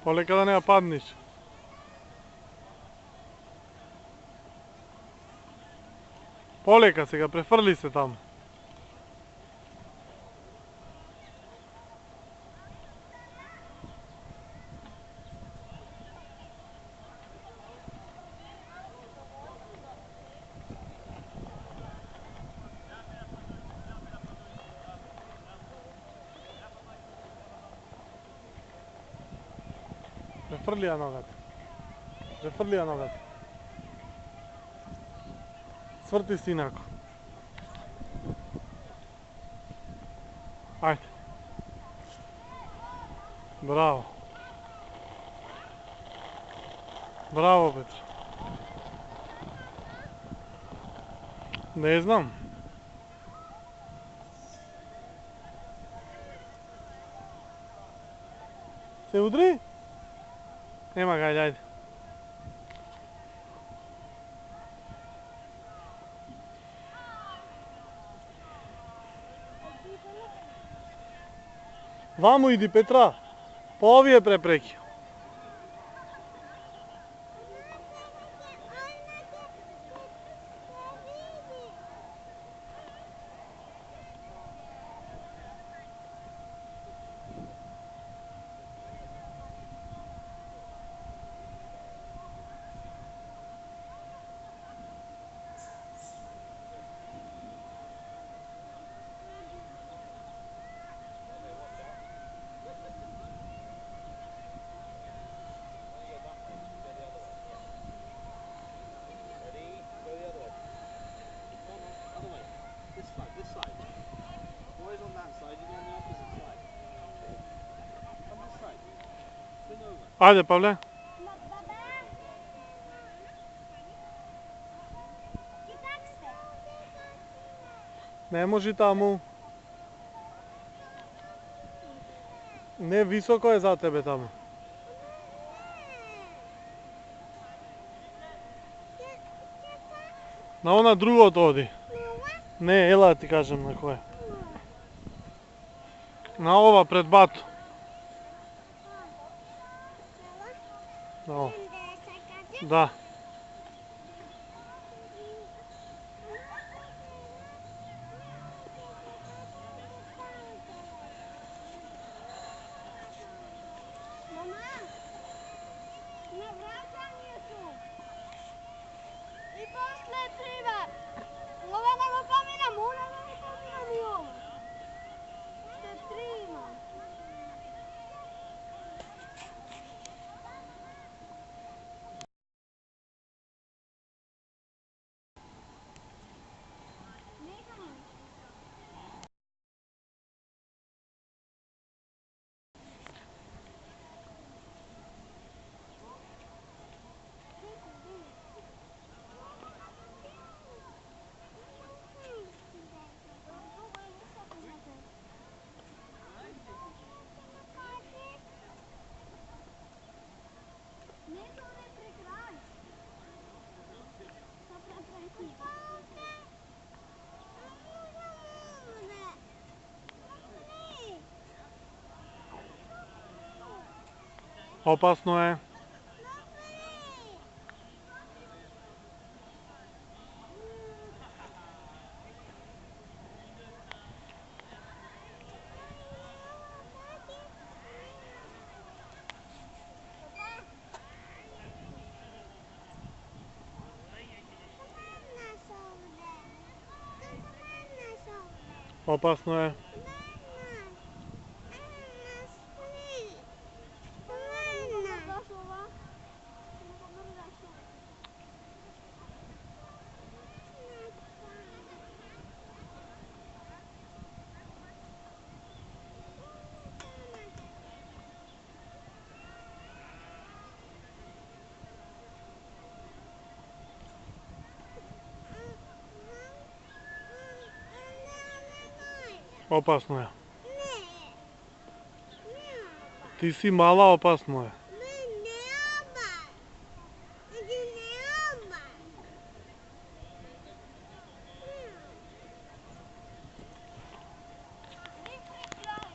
Poleka da nema padniš. Poleka se ga, prefrli se tamo. Prefrlija nogata. Prefrlija nogata. Svrti sinako. Ajde. Bravo. Bravo, Petra. Ne znam. Se udri? Nema ga, ajde. Vamo idi, Petra. Po ovije prepreke. Ajde, Pavle. Ne može tamo. Ne, visoko je za tebe tamo. Na ona drugo to odi. Ne, ela ti kažem na koje. Na ova pred batu. No. Da. Na vraćanju su. I posle triba. Ova ne go pominam, ona ne go pominam i ovo. Što trima. Opasno je. Opasno je. Opasno je. Ti si mala, opasno je.